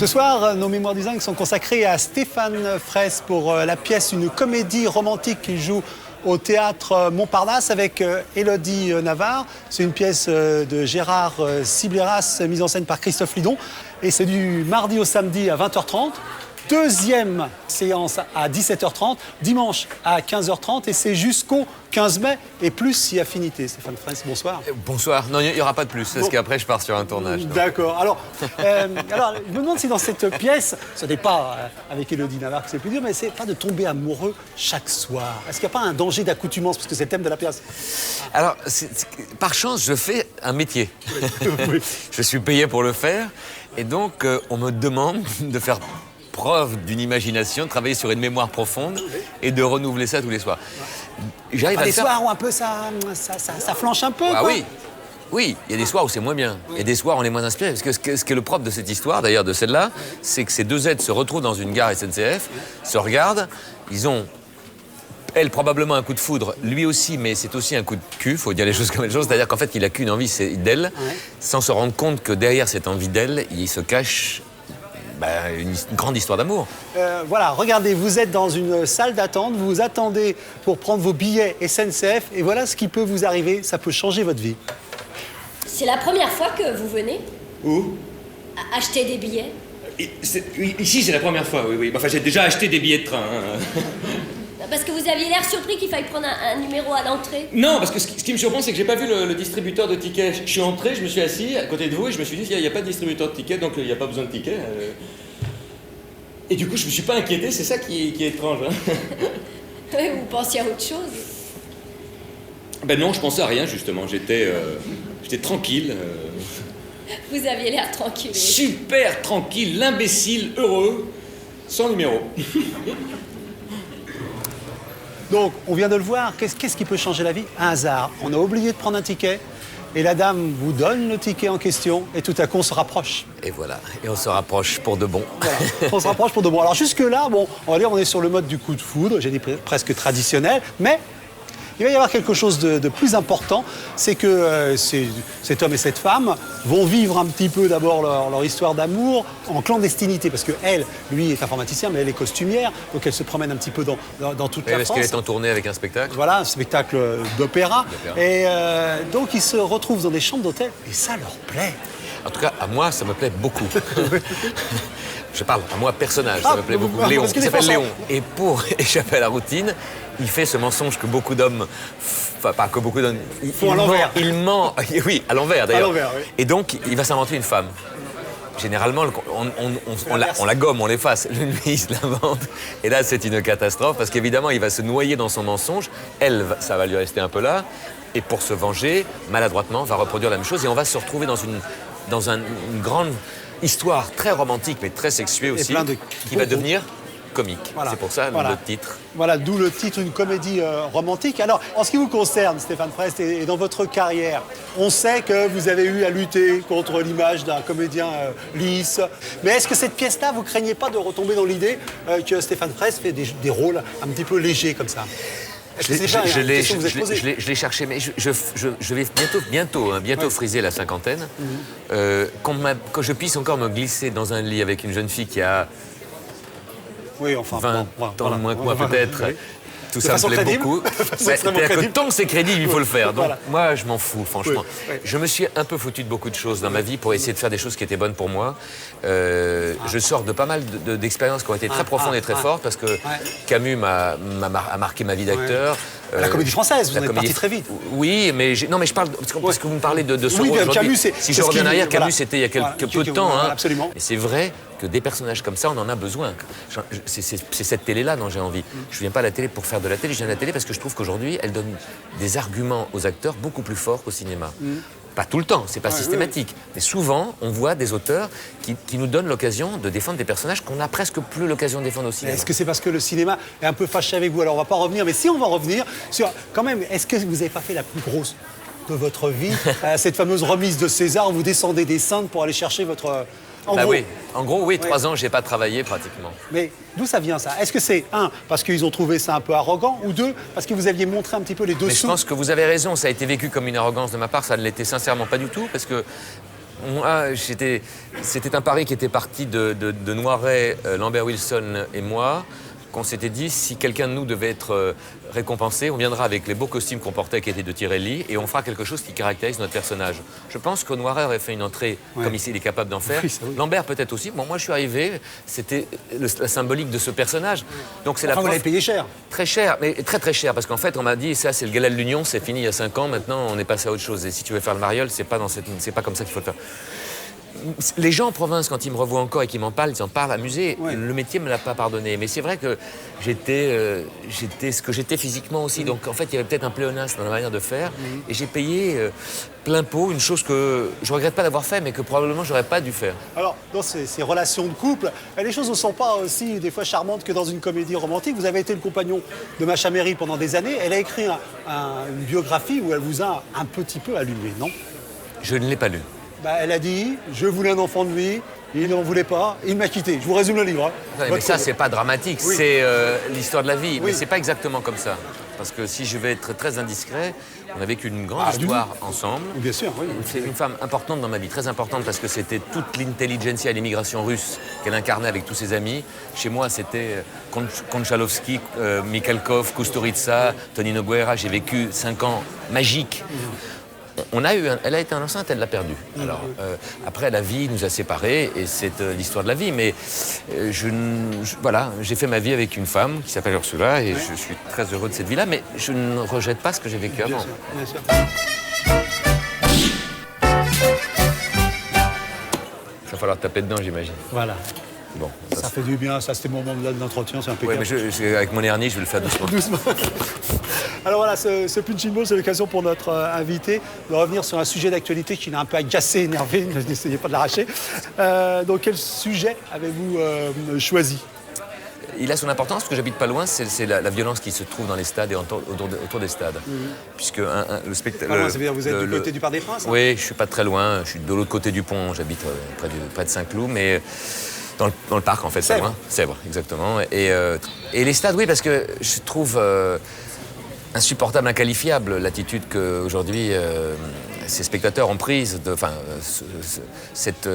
Ce soir, nos mémoires du zinc sont consacrées à Stéphane Fraisse pour la pièce Une comédie romantique qu'il joue au théâtre Montparnasse avec Élodie Navarre. C'est une pièce de Gérard Sibleras, mise en scène par Christophe Lidon. Et c'est du mardi au samedi à 20h30. Deuxième séance à 17h30, dimanche à 15h30 et c'est jusqu'au 15 mai et plus si affinité. Stéphane Fraisse, bonsoir. Bonsoir. Non, il n'y aura pas de plus, parce qu'après je pars sur un tournage. D'accord. Alors, je me demande si dans cette pièce, ce n'est pas avec Élodie Navarre que c'est plus dur, mais c'est pas de tomber amoureux chaque soir. Est-ce qu'il n'y a pas un danger d'accoutumance, parce que c'est le thème de la pièce? Alors, par chance, je fais un métier. Oui. Je suis payé pour le faire, et donc on me demande de faire preuve d'une imagination, de travailler sur une mémoire profonde et de renouveler ça tous les soirs. J'arrive à Des le faire. soirs où un peu ça flanche un peu, Ah quoi. oui. Oui, il y a des soirs où c'est moins bien. Il y a des soirs où on est moins inspiré. Parce que ce qui est le propre de cette histoire, d'ailleurs de celle-là, c'est que ces deux êtres se retrouvent dans une gare SNCF, se regardent, ils ont, elle, probablement un coup de foudre, lui aussi, mais c'est aussi un coup de cul, faut dire les choses comme elles sont. C'est-à-dire qu'en fait, il n'a qu'une envie, c'est d'elle, sans se rendre compte que derrière cette envie d'elle, il se cache une grande histoire d'amour. Voilà, regardez, vous êtes dans une salle d'attente, vous attendez pour prendre vos billets SNCF, et voilà ce qui peut vous arriver, ça peut changer votre vie. C'est la première fois que vous venez Où acheter des billets? Oui, ici, c'est la première fois, oui. Enfin, j'ai déjà acheté des billets de train. Hein. Parce que vous aviez l'air surpris qu'il faille prendre un numéro à l'entrée. Non, parce que ce qui me surprend, c'est que j'ai pas vu le distributeur de tickets. Je suis entré, je me suis assis à côté de vous et je me suis dit, il n'y a pas de distributeur de tickets, donc il n'y a pas besoin de tickets. Et du coup, je me suis pas inquiété, c'est ça qui est étrange. Hein. Oui, vous pensiez à autre chose. Ben non, je pensais à rien, justement. J'étais tranquille. Vous aviez l'air tranquille. Super tranquille, l'imbécile, heureux, sans numéro. Donc, on vient de le voir, qu'est-ce qui peut changer la vie? Un hasard. On a oublié de prendre un ticket, et la dame vous donne le ticket en question, et tout à coup, on se rapproche. Et voilà, et on se rapproche pour de bon. Voilà. On se rapproche pour de bon. Alors jusque-là, bon, on va dire, on est sur le mode du coup de foudre, j'ai dit presque traditionnel, mais il va y avoir quelque chose de plus important, c'est que cet homme et cette femme vont vivre un petit peu d'abord leur histoire d'amour en clandestinité, parce que elle, lui est informaticien, mais elle est costumière, donc elle se promène un petit peu dans toute la Parce France. qu'elle est en tournée avec un spectacle. Voilà, un spectacle d'opéra. Et donc ils se retrouvent dans des chambres d'hôtel, et ça leur plaît. En tout cas, à moi, ça me plaît beaucoup. Je parle à moi, personnage, ça me plaît beaucoup. Léon, parce qu'il il s'appelle est Léon. Et pour échapper à la routine, il fait ce mensonge que beaucoup d'hommes, enfin pas que beaucoup d'hommes, Font à l'envers. Il ment, oui, à l'envers d'ailleurs. À l'envers, oui. Et donc, il va s'inventer une femme. Généralement, on la gomme, on l'efface. Lui, il se l'invente. Et là, c'est une catastrophe parce qu'évidemment, il va se noyer dans son mensonge. Elle, ça va lui rester un peu là. Et pour se venger, maladroitement, va reproduire la même chose. Et on va se retrouver dans une grande histoire très romantique, mais très sexuée aussi, qui va devenir comique. Voilà. C'est pour ça Voilà. le titre. Voilà, d'où le titre, une comédie romantique. Alors, en ce qui vous concerne, Stéphane Fraisse, et dans votre carrière, on sait que vous avez eu à lutter contre l'image d'un comédien lisse. Mais est-ce que cette pièce-là, vous craignez pas de retomber dans l'idée que Stéphane Fraisse fait des rôles un petit peu légers comme ça? Je l'ai cherché, mais je vais bientôt friser la cinquantaine. Que je puisse encore me glisser dans un lit avec une jeune fille qui a 20 ans moins que moi peut-être. Oui. Tout ça me plaît beaucoup. C'est-à-dire que tant que c'est crédible, il faut le faire. Donc moi, je m'en fous, franchement. Oui. Je me suis un peu foutu de beaucoup de choses dans ma vie pour essayer de faire des choses qui étaient bonnes pour moi. Je sors de pas mal d'expériences qui ont été très profondes et très fortes parce que Camus a marqué ma vie d'acteur. La comédie française, vous en êtes parti très vite. Oui, mais je parle parce que vous me parlez de ce rôle aujourd'hui. Camus, si je reviens en arrière, Camus, c'était il y a quelques peu de temps. Absolument. Et c'est vrai que des personnages comme ça, on en a besoin. C'est cette télé-là dont j'ai envie. Je ne viens pas à la télé pour faire de la télé, je viens à la télé parce que je trouve qu'aujourd'hui, elle donne des arguments aux acteurs beaucoup plus forts qu'au cinéma. Pas tout le temps, c'est pas systématique. Mais souvent, on voit des auteurs qui nous donnent l'occasion de défendre des personnages qu'on n'a presque plus l'occasion de défendre au cinéma. Est-ce que c'est parce que le cinéma est un peu fâché avec vous? Alors on va pas revenir, mais si on va revenir sur, quand même, est-ce que vous n'avez pas fait la plus grosse de votre vie, cette fameuse remise de César où vous descendez des Saintes pour aller chercher votre... En gros, oui, 3 ans, j'ai pas travaillé pratiquement. Mais d'où ça vient ça? Est-ce que c'est, un, parce qu'ils ont trouvé ça un peu arrogant, ou deux, parce que vous aviez montré un petit peu les dessous? Mais je pense que vous avez raison, ça a été vécu comme une arrogance de ma part, ça ne l'était sincèrement pas du tout, parce que C'était un pari qui était parti de Noiret, Lambert Wilson et moi, qu'on s'était dit, si quelqu'un de nous devait être récompensé, on viendra avec les beaux costumes qu'on portait, qui étaient de Tirelli, et on fera quelque chose qui caractérise notre personnage. Je pense que Noiret aurait fait une entrée, comme ici il est capable d'en faire. Oui, oui. Lambert peut-être aussi. Bon, moi je suis arrivé, c'était la symbolique de ce personnage. Donc c'est Enfin, vous l'avez payé cher. Très cher, mais très très cher, parce qu'en fait on m'a dit, ça c'est le gala de l'Union, c'est fini il y a 5 ans, maintenant on est passé à autre chose. Et si tu veux faire le mariole, c'est pas comme ça qu'il faut le faire. Les gens en province, quand ils me revoient encore et qu'ils m'en parlent, ils en parlent amusés. Ouais. Le métier ne me l'a pas pardonné. Mais c'est vrai que j'étais ce que j'étais physiquement aussi. Donc en fait, il y avait peut-être un pléonasme dans la manière de faire. Et j'ai payé plein pot, une chose que je ne regrette pas d'avoir fait, mais que probablement je n'aurais pas dû faire. Alors, dans ces relations de couple, les choses ne sont pas aussi des fois charmantes que dans une comédie romantique. Vous avez été le compagnon de Macha Merrill pendant des années. Elle a écrit une biographie où elle vous a un petit peu allumé, non? Je ne l'ai pas lu. Elle a dit, je voulais un enfant de lui, il n'en voulait pas, il m'a quitté. Je vous résume le livre. Mais ça, c'est pas dramatique, Oui. c'est l'histoire de la vie. Oui. Mais c'est pas exactement comme ça. Parce que si je vais être très indiscret, on a vécu une grande histoire ensemble. Bien sûr, oui. C'est une femme importante dans ma vie, très importante, parce que c'était toute l'intelligentsia et l'immigration russe qu'elle incarnait avec tous ses amis. Chez moi, c'était Konchalovsky, Mikhalkov, Kusturica, Tonino Guerra. J'ai vécu 5 ans magiques. Elle a été enceinte, elle l'a perdue. Alors, après, la vie nous a séparés et c'est l'histoire de la vie. Mais voilà, j'ai fait ma vie avec une femme qui s'appelle Ursula et je suis très heureux de cette vie-là. Mais je ne rejette pas ce que j'ai vécu avant. Bien sûr. Il va falloir taper dedans, j'imagine. Voilà. Bon, Ça fait du bien, ça c'était mon moment de l'entretien, c'est impeccable. ouais, mais avec mon hernie, je vais le faire doucement. Doucement. Alors voilà, ce punching ball, c'est l'occasion pour notre invité de revenir sur un sujet d'actualité qui l'a un peu agacé, énervé, n'essayez pas de l'arracher. Donc quel sujet avez-vous choisi? Il a son importance, parce que j'habite pas loin, c'est la violence qui se trouve dans les stades et autour des stades. Puisque le spectacle... Vous êtes du côté du Parc des Princes, hein? Oui, je suis pas très loin, je suis de l'autre côté du pont, j'habite près de Saint-Cloud, mais... Dans le parc, en fait, Sèvres. Sèvres, exactement. Et les stades, oui, parce que je trouve insupportable, inqualifiable l'attitude qu'aujourd'hui ces spectateurs ont prise, cette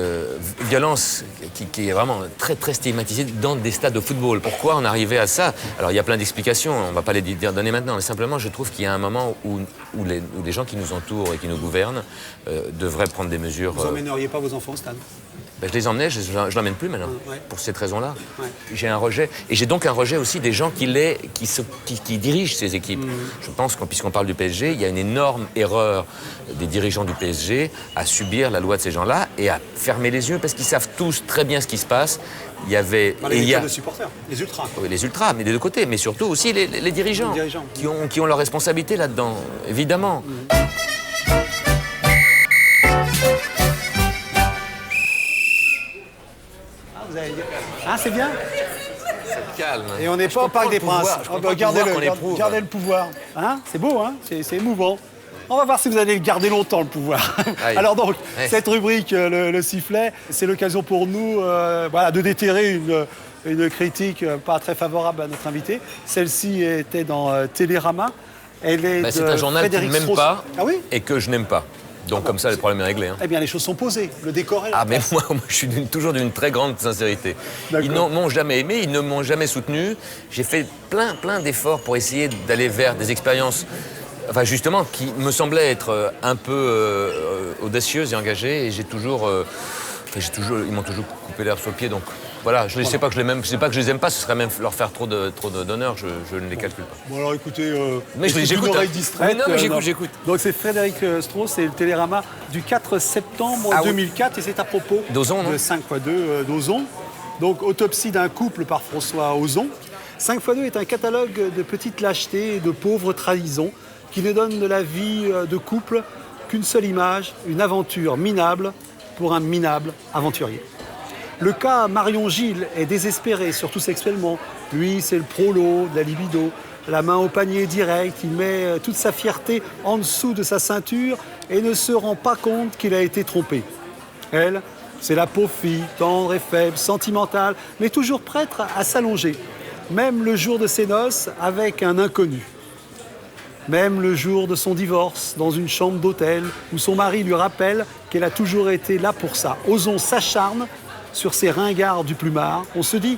violence qui est vraiment très, très stigmatisée dans des stades de football. Pourquoi on arrivait à ça? Alors, il y a plein d'explications, on ne va pas les donner maintenant, mais simplement, je trouve qu'il y a un moment où les gens qui nous entourent et qui nous gouvernent devraient prendre des mesures... Vous n'emmèneriez pas vos enfants au stade? Je les emmenais, je ne l'emmène plus maintenant, Ouais. pour cette raison-là. Ouais. J'ai un rejet. Et j'ai donc un rejet aussi des gens qui dirigent ces équipes. Je pense que, puisqu'on parle du PSG, il y a une énorme erreur des dirigeants du PSG à subir la loi de ces gens-là et à fermer les yeux, parce qu'ils savent tous très bien ce qui se passe. Il y avait... Les supporters, les ultras. Oui, les ultras, mais des deux côtés, mais surtout aussi les dirigeants, qui ont leur responsabilité là-dedans, évidemment. Ah, c'est bien. Calme. Et on n'est pas au Parc des Princes. Gardez le pouvoir. Hein, c'est beau, hein, c'est émouvant. On va voir si vous allez le garder longtemps, le pouvoir. Aïe. Alors donc, Ouais. cette rubrique, le sifflet, c'est l'occasion pour nous de déterrer une critique pas très favorable à notre invité. Celle-ci était dans Télérama. Elle est C'est un journal qui ne m'aime pas et que je n'aime pas. Donc comme ça, le problème est réglé. Hein. Eh bien, les choses sont posées. Le décor est là. Ah, mais moi je suis toujours d'une très grande sincérité. D'accord. Ils ne m'ont jamais aimé, ils ne m'ont jamais soutenu. J'ai fait plein d'efforts pour essayer d'aller vers des expériences, enfin justement, qui me semblaient être un peu audacieuses et engagées. Et ils m'ont toujours coupé l'herbe sur le pied. Donc voilà, je ne sais pas que je les aime pas, ce serait même leur faire trop d'honneur. Je ne les calcule pas. Bon, alors écoutez, Mais j'écoute. une oreille distraite. Mais non, mais j'écoute. Donc c'est Frédéric Strauss et le Télérama du 4 septembre 2004 et c'est à propos d'Ozon, non de 5x2 d'Ozon. Donc autopsie d'un couple par François Ozon. 5x2 est un catalogue de petites lâchetés et de pauvres trahisons qui ne donne de la vie de couple qu'une seule image, une aventure minable pour un minable aventurier. Le cas Marion Gilles est désespéré, surtout sexuellement. Lui, c'est le prolo de la libido. La main au panier direct, il met toute sa fierté en dessous de sa ceinture et ne se rend pas compte qu'il a été trompé. Elle, c'est la pauvre fille, tendre et faible, sentimentale, mais toujours prête à s'allonger, même le jour de ses noces avec un inconnu. Même le jour de son divorce, dans une chambre d'hôtel, où son mari lui rappelle qu'elle a toujours été là pour ça. Ozon s'acharne sur ces ringards du plumard. On se dit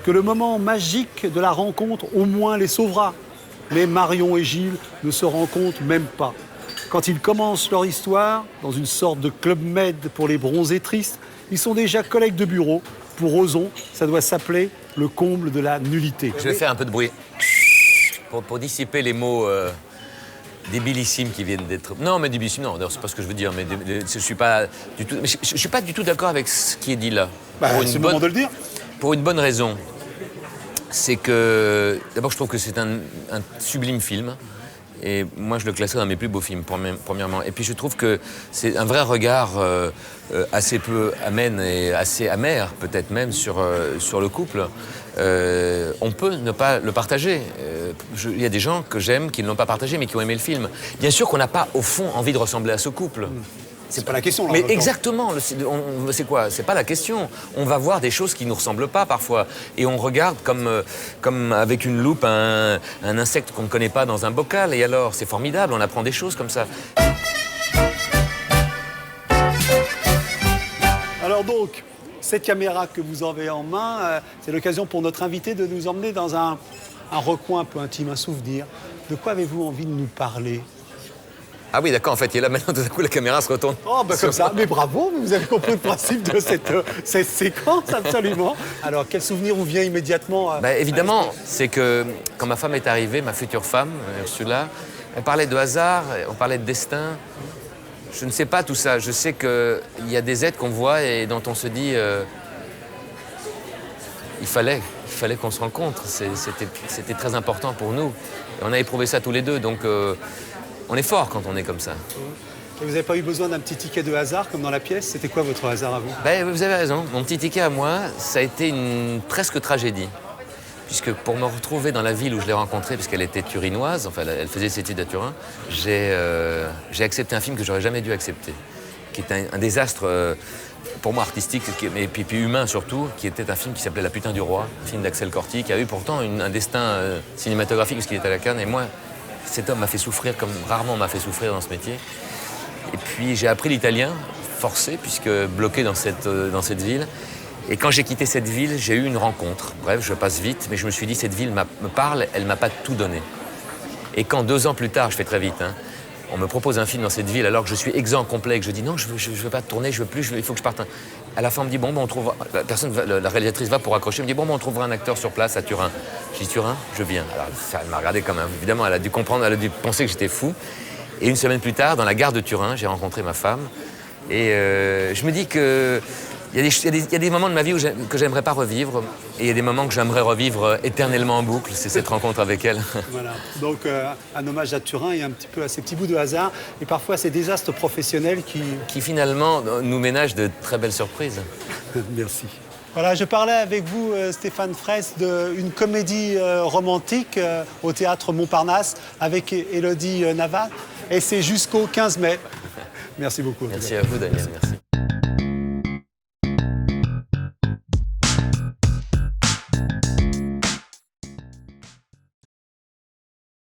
que le moment magique de la rencontre au moins les sauvera. Mais Marion et Gilles ne se rencontrent même pas. Quand ils commencent leur histoire, dans une sorte de club med pour les bronzés tristes, ils sont déjà collègues de bureau. Pour Ozon, ça doit s'appeler le comble de la nullité. Je vais faire un peu de bruit pour dissiper les mots débilissimes qui viennent d'être... Non, mais débilissimes, non, c'est pas ce que je veux dire, mais je suis pas du tout... Je suis pas du tout d'accord avec ce qui est dit là. C'est le moment de le dire. Pour une bonne raison. C'est que... D'abord, je trouve que c'est un sublime film. Et moi, je le classerais dans mes plus beaux films, premièrement. Et puis, je trouve que c'est un vrai regard assez peu amène et assez amer, peut-être même, sur le couple. On peut ne pas le partager. Il y a des gens que j'aime qui ne l'ont pas partagé, mais qui ont aimé le film. Bien sûr qu'on n'a pas, au fond, envie de ressembler à ce couple. C'est pas la question. Là, mais exactement, c'est quoi? C'est pas la question. On va voir des choses qui ne nous ressemblent pas parfois. Et on regarde comme avec une loupe un insecte qu'on ne connaît pas dans un bocal. Et alors, c'est formidable, on apprend des choses comme ça. Alors donc, cette caméra que vous avez en main, c'est l'occasion pour notre invité de nous emmener dans un recoin un peu intime, un souvenir. De quoi avez-vous envie de nous parler? Ah oui, d'accord, en fait, et là maintenant, tout à coup, la caméra se retourne. Oh, ben comme ça, mais bravo, vous avez compris le principe de cette séquence, absolument. Alors, quel souvenir vous vient immédiatement évidemment, c'est que quand ma femme est arrivée, ma future femme, Ursula, on parlait de hasard, on parlait de destin. Je ne sais pas tout ça. Je sais qu'il y a des êtres qu'on voit et dont on se dit... il fallait qu'on se rencontre. C'était très important pour nous. Et on a éprouvé ça tous les deux, donc... on est fort quand on est comme ça. Et vous n'avez pas eu besoin d'un petit ticket de hasard comme dans la pièce? C'était quoi votre hasard à vous? Vous avez raison. Mon petit ticket à moi, ça a été une presque tragédie. Puisque pour me retrouver dans la ville où je l'ai rencontrée, puisqu'elle était turinoise, enfin elle faisait ses études à Turin, j'ai accepté un film que j'aurais jamais dû accepter. Qui est un désastre pour moi artistique, mais puis humain surtout, qui était un film qui s'appelait La putain du roi, un film d'Axel Corti, qui a eu pourtant un destin cinématographique puisqu'il était à la Cannes. Et moi, cet homme m'a fait souffrir comme rarement on m'a fait souffrir dans ce métier. Et puis j'ai appris l'italien, forcé, puisque bloqué dans cette ville. Et quand j'ai quitté cette ville, j'ai eu une rencontre. Bref, je passe vite, mais je me suis dit, cette ville me parle, elle ne m'a pas tout donné. Et quand 2 ans plus tard, je fais très vite, on me propose un film dans cette ville alors que je suis exempt complet, que je dis non, je veux pas tourner, je veux plus, il faut que je parte. À la fin, on me dit, on trouve... La réalisatrice va pour accrocher, elle me dit, on trouvera un acteur sur place à Turin. Je dis, Turin, je viens. Alors, elle m'a regardé comme évidemment, elle a dû comprendre, elle a dû penser que j'étais fou. Et une semaine plus tard, dans la gare de Turin, j'ai rencontré ma femme. Et je me dis que... Il y a des moments de ma vie que j'aimerais pas revivre. Et il y a des moments que j'aimerais revivre éternellement en boucle. C'est cette rencontre avec elle. Voilà. Donc, un hommage à Turin et un petit peu à ces petits bouts de hasard. Et parfois, ces désastres professionnels qui finalement nous ménagent de très belles surprises. Merci. Voilà, je parlais avec vous, Stéphane Fraisse, d'une comédie romantique au théâtre Montparnasse avec Élodie Navarre. Et c'est jusqu'au 15 mai. Merci beaucoup. Merci à vous, Daniel. Merci.